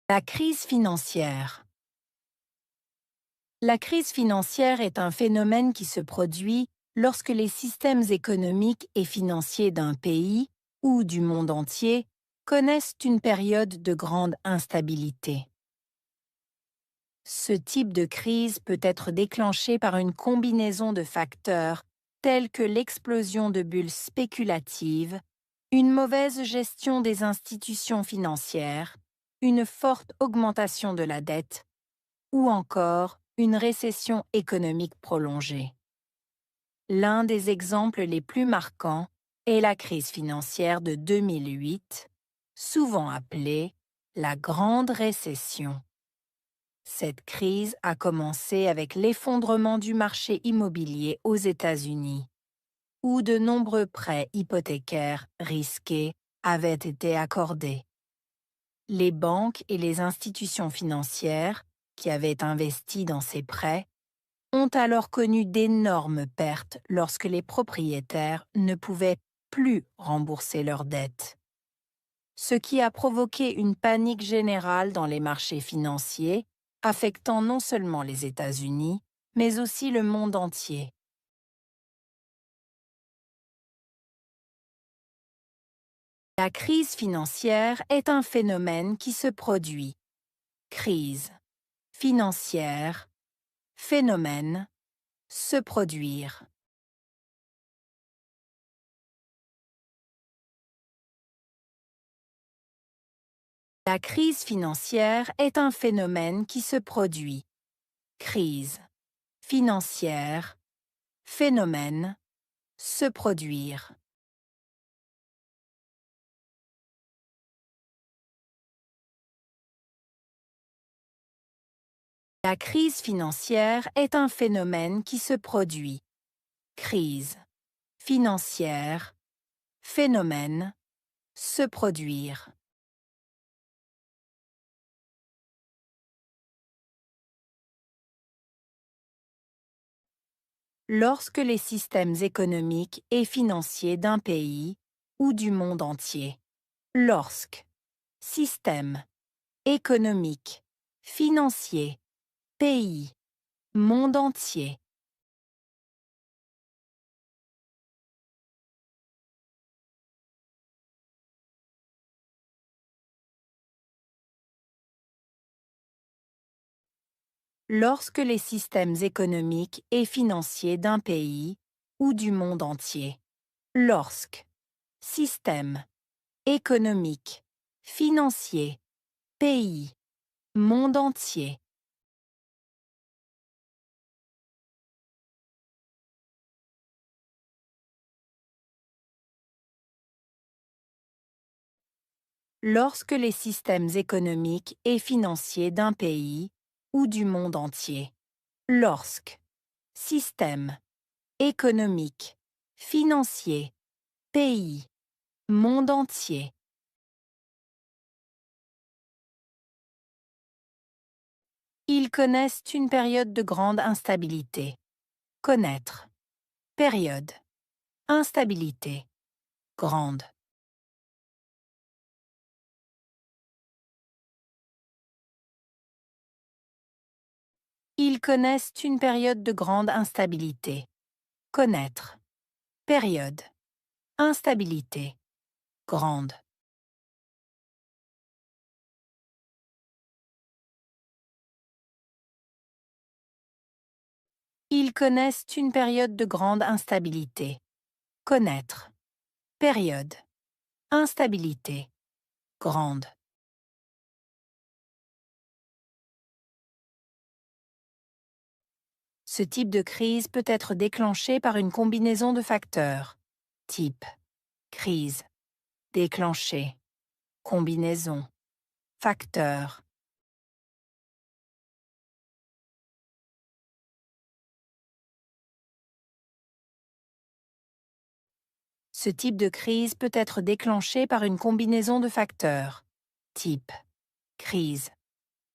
La crise financière. La crise financière est un phénomène qui se produit lorsque les systèmes économiques et financiers d'un pays ou du monde entier connaissent une période de grande instabilité. Ce type de crise peut être déclenché par une combinaison de facteurs tels que l'explosion de bulles spéculatives, une mauvaise gestion des institutions financières, une forte augmentation de la dette ou encore une récession économique prolongée. L'un des exemples les plus marquants est la crise financière de 2008, souvent appelée la Grande Récession. Cette crise a commencé avec l'effondrement du marché immobilier aux États-Unis, où de nombreux prêts hypothécaires risqués avaient été accordés. Les banques et les institutions financières, qui avaient investi dans ces prêts, ont alors connu d'énormes pertes lorsque les propriétaires ne pouvaient plus rembourser leurs dettes. Ce qui a provoqué une panique générale dans les marchés financiers, affectant non seulement les États-Unis, mais aussi le monde entier. La crise financière est un phénomène qui se produit. Crise financière, phénomène, se produire. La crise financière est un phénomène qui se produit. Crise financière, phénomène, se produire. La crise financière est un phénomène qui se produit. Crise financière, phénomène, se produire. Lorsque les systèmes économiques et financiers d'un pays ou du monde entier. Lorsque système économique, financier, pays, monde entier. Lorsque les systèmes économiques et financiers d'un pays ou du monde entier. Lorsque système économique, financier, pays, monde entier. Lorsque les systèmes économiques et financiers d'un pays ou du monde entier. Lorsque système économique, financier, pays, monde entier. Ils connaissent une période de grande instabilité. Connaître. Période. Instabilité. Grande. Ils connaissent une période de grande instabilité. Connaître. Période. Instabilité. Grande. Ils connaissent une période de grande instabilité. Connaître. Période. Instabilité. Grande. Ce type de crise peut être déclenché par une combinaison de facteurs. Type. Crise. Déclenché. Combinaison. Facteur. Ce type de crise peut être déclenché par une combinaison de facteurs. Type. Crise.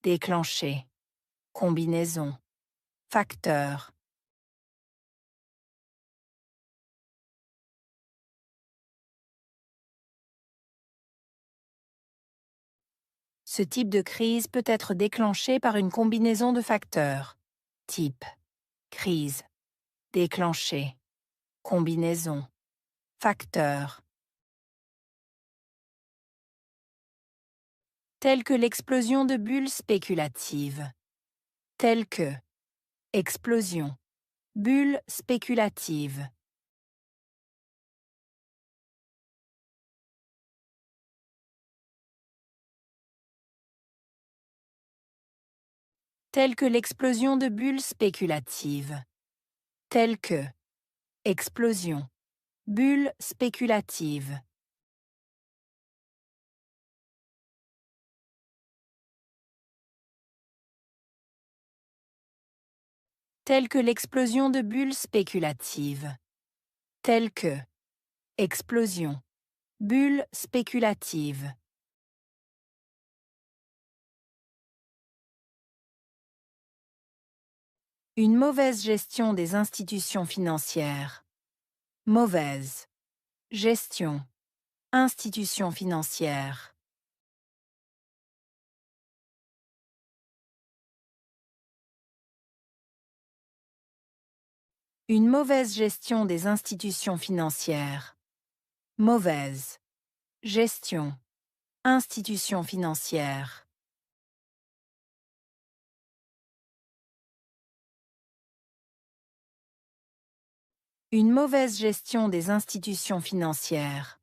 Déclenché. Combinaison. Facteur. Ce type de crise peut être déclenché par une combinaison de facteurs. Type, crise, déclenché, combinaison, facteur. Tels que l'explosion de bulles spéculatives. Tels que explosion, bulle spéculative. Tels que l'explosion de bulles spéculatives. Tels que explosion, bulle spéculative. Tels que l'explosion de bulles spéculatives. Tels que explosion, bulle spéculative. Une mauvaise gestion des institutions financières. Mauvaise gestion, institutions financières. Une mauvaise gestion des institutions financières. Mauvaise gestion, institutions financières. Une mauvaise gestion des institutions financières.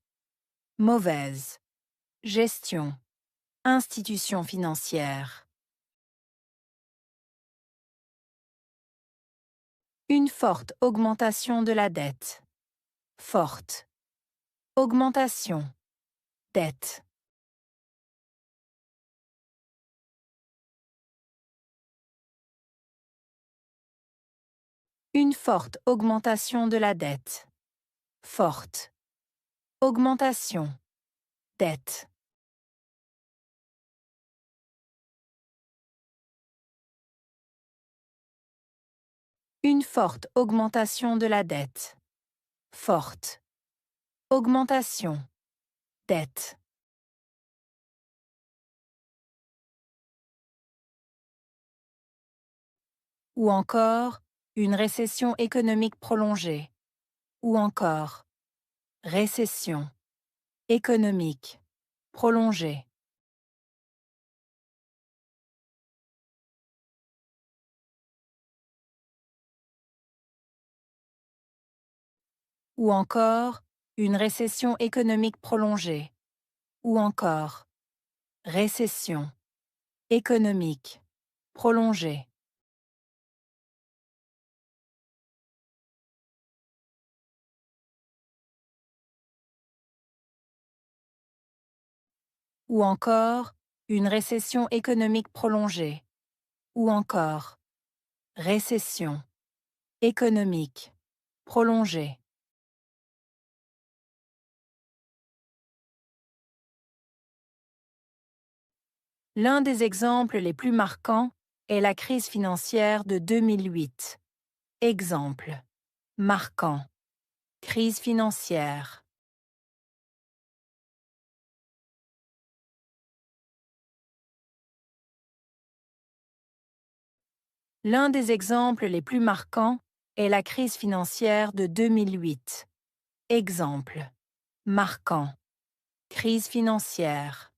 Mauvaise gestion, institutions financières. Une forte augmentation de la dette. Forte augmentation, dette. Une forte augmentation de la dette. Forte augmentation, dette. Une forte augmentation de la dette. Forte augmentation, dette. Ou encore, une récession économique prolongée. Ou encore, récession économique prolongée. Ou encore, une récession économique prolongée. Ou encore, récession économique prolongée. Ou encore, une récession économique prolongée. Ou encore, récession économique prolongée. L'un des exemples les plus marquants est la crise financière de 2008. Exemple marquant. Crise financière. L'un des exemples les plus marquants est la crise financière de 2008. Exemple marquant. Crise financière.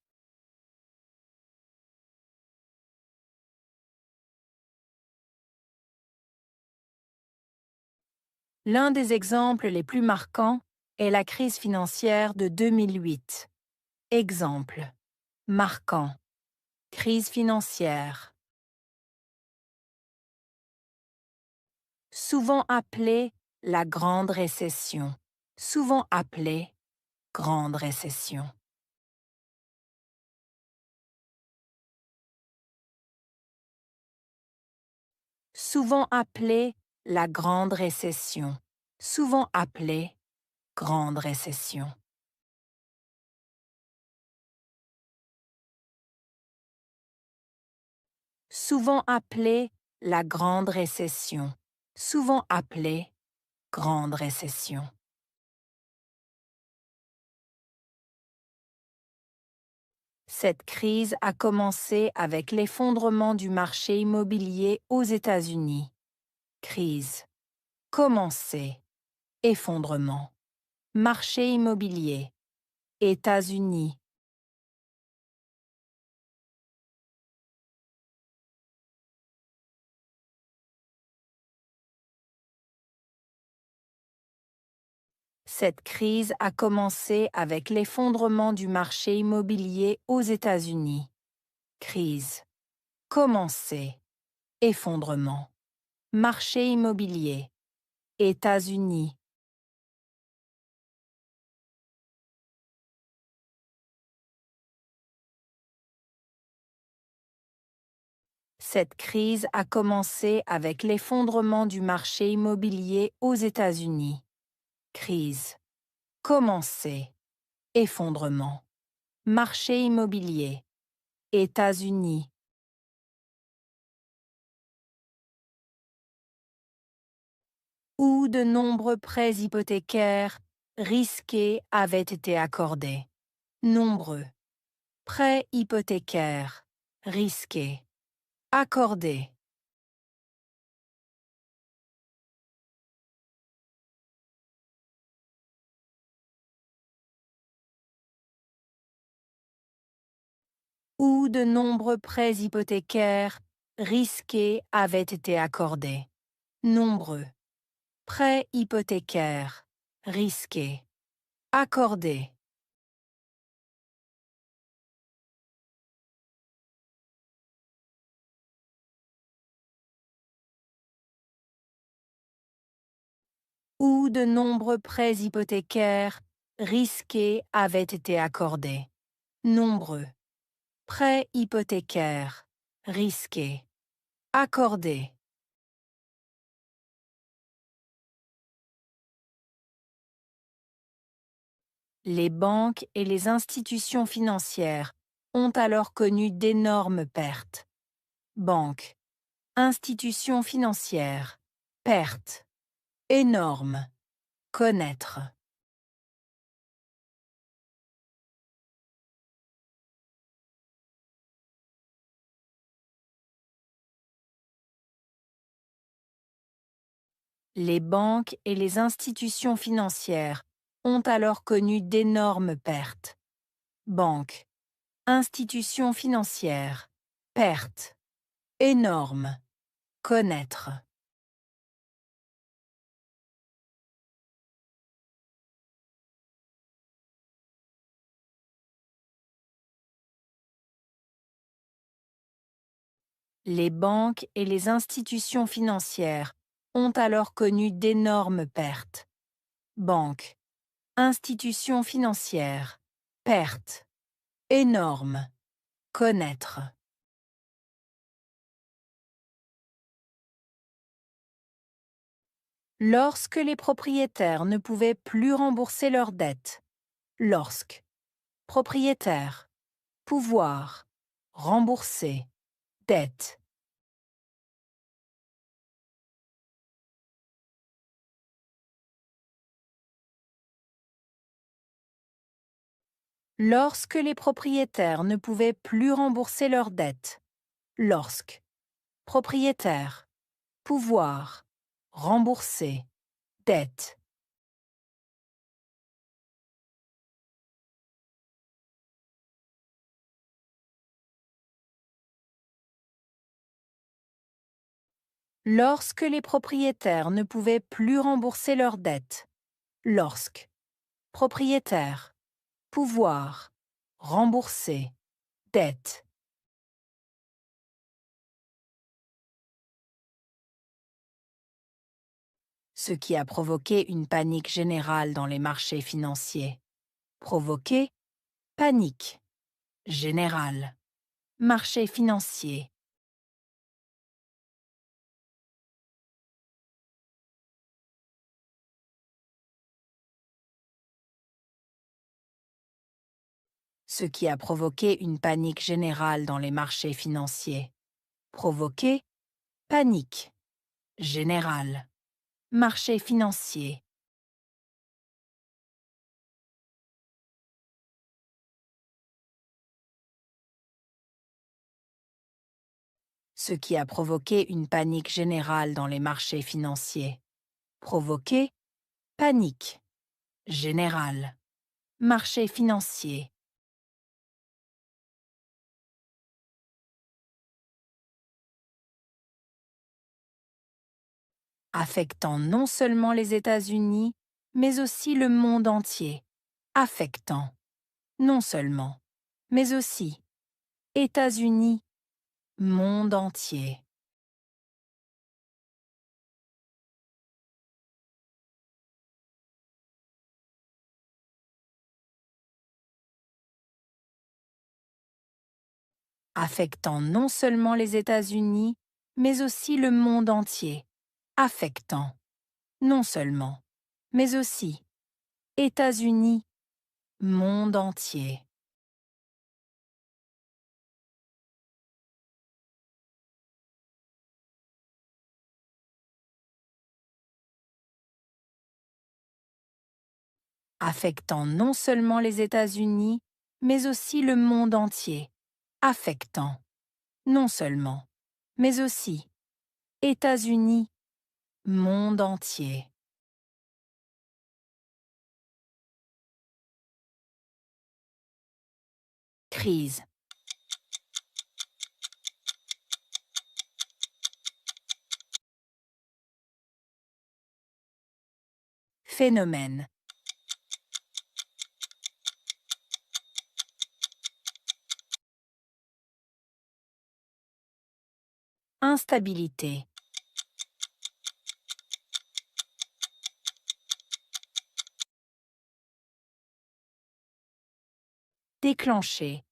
L'un des exemples les plus marquants est la crise financière de 2008. Exemple marquant. Crise financière. Souvent appelée la Grande Récession. Souvent appelée Grande Récession. Souvent appelée la Grande Récession. Souvent appelée Grande Récession. Souvent appelée la Grande Récession. Souvent appelée Grande Récession. Cette crise a commencé avec l'effondrement du marché immobilier aux États-Unis. Crise. Commencer. Effondrement. Marché immobilier. États-Unis. Cette crise a commencé avec l'effondrement du marché immobilier aux États-Unis. Crise. Commencer. Effondrement. Marché immobilier. États-Unis. Cette crise a commencé avec l'effondrement du marché immobilier aux États-Unis. Crise. Commencer. Effondrement. Marché immobilier. États-Unis. Où de nombreux prêts hypothécaires risqués avaient été accordés. Nombreux. Prêts hypothécaires risqués. Accordés. Où de nombreux prêts hypothécaires risqués avaient été accordés. Nombreux. Prêts hypothécaires risqués. Accordés. Où de nombreux prêts hypothécaires risqués avaient été accordés. Nombreux. Prêts hypothécaires risqués. Accordés. Les banques et les institutions financières ont alors connu d'énormes pertes. Banques, institutions financières, pertes. Énormes. Connaître. Les banques et les institutions financières ont alors connu d'énormes pertes. Banques, institutions financières, pertes. Énormes. Connaître. Les banques et les institutions financières ont alors connu d'énormes pertes. Banques, institutions financières, pertes. Énormes. Connaître. Lorsque les propriétaires ne pouvaient plus rembourser leurs dettes. Lorsque. Propriétaire. Pouvoir. Rembourser. Dette. Lorsque les propriétaires ne pouvaient plus rembourser leurs dettes. Lorsque. Propriétaire. Pouvoir. Rembourser. Dette. Lorsque les propriétaires ne pouvaient plus rembourser leurs dettes. Lorsque. Propriétaire. Pouvoir. Rembourser. Dette. Ce qui a provoqué une panique générale dans les marchés financiers. Provoqué. Panique. Générale. Marché financier. Ce qui a provoqué une panique générale dans les marchés financiers. Provoqué. Panique. Générale. Marché financier. ce qui a provoqué une panique générale dans les marchés financiers. Provoqué, panique. Générale, marché financier. Affectant non seulement les États-Unis, mais aussi le monde entier. Affectant, non seulement, mais aussi, États-Unis, monde entier. Affectant non seulement les États-Unis, mais aussi le monde entier. Affectant, non seulement, mais aussi, États-Unis, monde entier. Affectant non seulement les États-Unis, mais aussi le monde entier. Affectant, non seulement, mais aussi, États-Unis, monde entier. Crise. Phénomène. Instabilité. Déclencher.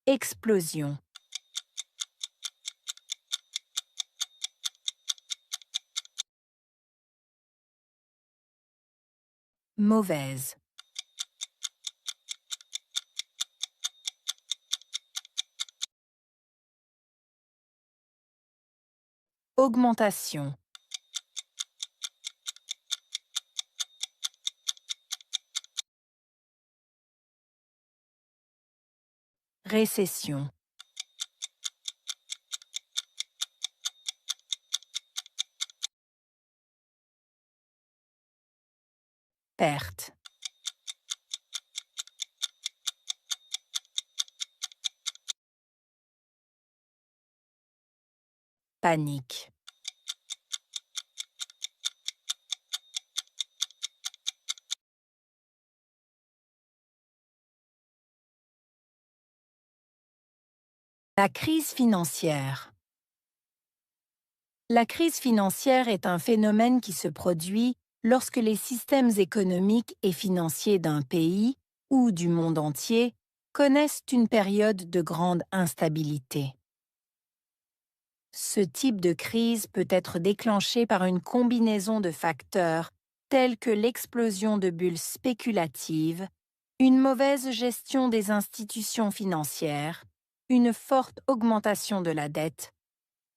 Explosion. Mauvaise. Augmentation. Récession. Perte. Panique. La crise financière. La crise financière est un phénomène qui se produit lorsque les systèmes économiques et financiers d'un pays ou du monde entier connaissent une période de grande instabilité. Ce type de crise peut être déclenché par une combinaison de facteurs tels que l'explosion de bulles spéculatives, une mauvaise gestion des institutions financières, une forte augmentation de la dette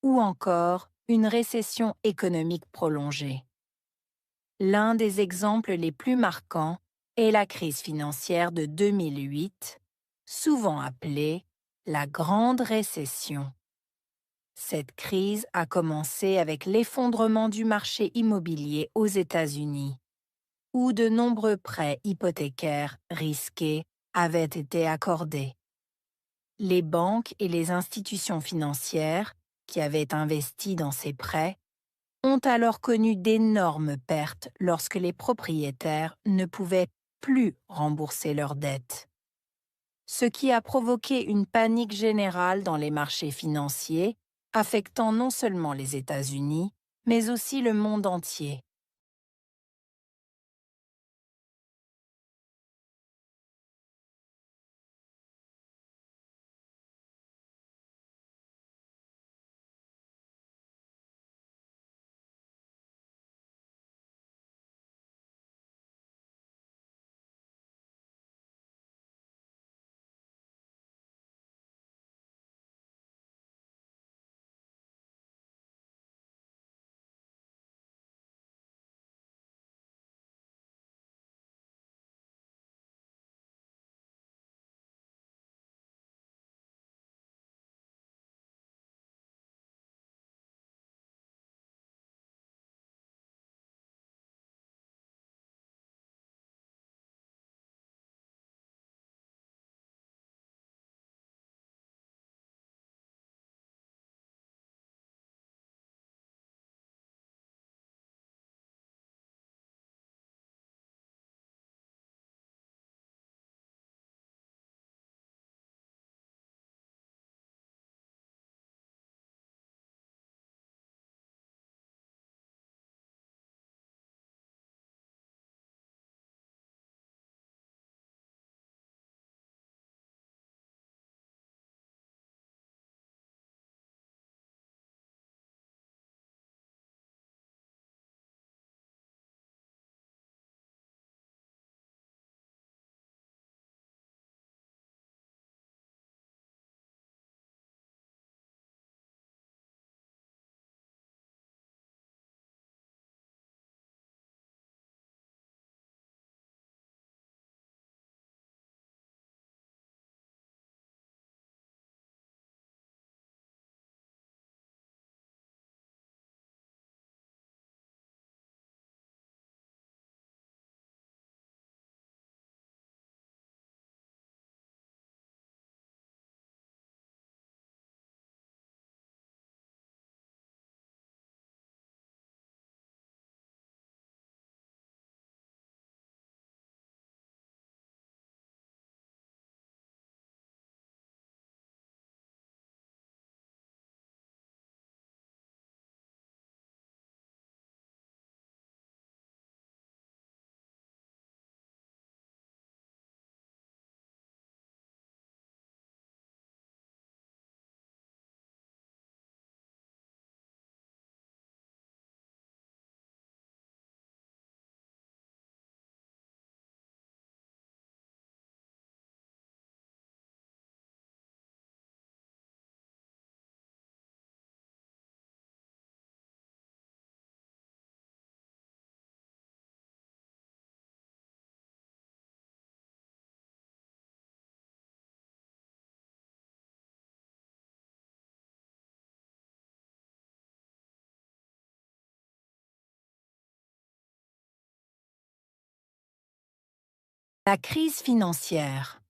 ou encore une récession économique prolongée. L'un des exemples les plus marquants est la crise financière de 2008, souvent appelée la Grande Récession. Cette crise a commencé avec l'effondrement du marché immobilier aux États-Unis, où de nombreux prêts hypothécaires risqués avaient été accordés. Les banques et les institutions financières, qui avaient investi dans ces prêts, ont alors connu d'énormes pertes lorsque les propriétaires ne pouvaient plus rembourser leurs dettes. Ce qui a provoqué une panique générale dans les marchés financiers, affectant non seulement les États-Unis, mais aussi le monde entier. La crise financière.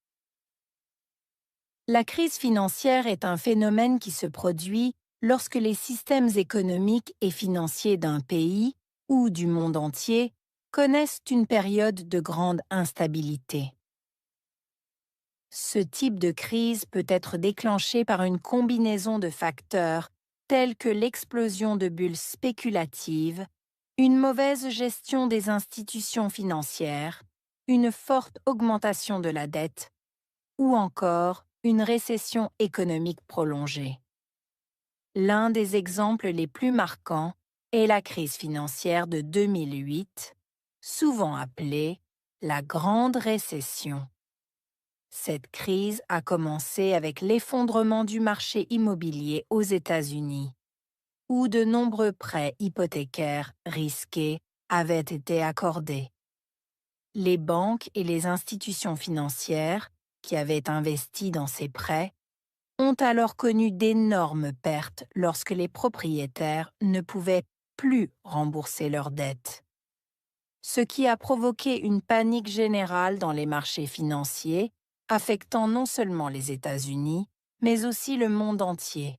La crise financière est un phénomène qui se produit lorsque les systèmes économiques et financiers d'un pays ou du monde entier connaissent une période de grande instabilité. Ce type de crise peut être déclenché par une combinaison de facteurs tels que l'explosion de bulles spéculatives, une mauvaise gestion des institutions financières, une forte augmentation de la dette ou encore une récession économique prolongée. L'un des exemples les plus marquants est la crise financière de 2008, souvent appelée la Grande Récession. Cette crise a commencé avec l'effondrement du marché immobilier aux États-Unis, où de nombreux prêts hypothécaires risqués avaient été accordés. Les banques et les institutions financières, qui avaient investi dans ces prêts, ont alors connu d'énormes pertes lorsque les propriétaires ne pouvaient plus rembourser leurs dettes. Ce qui a provoqué une panique générale dans les marchés financiers, affectant non seulement les États-Unis, mais aussi le monde entier.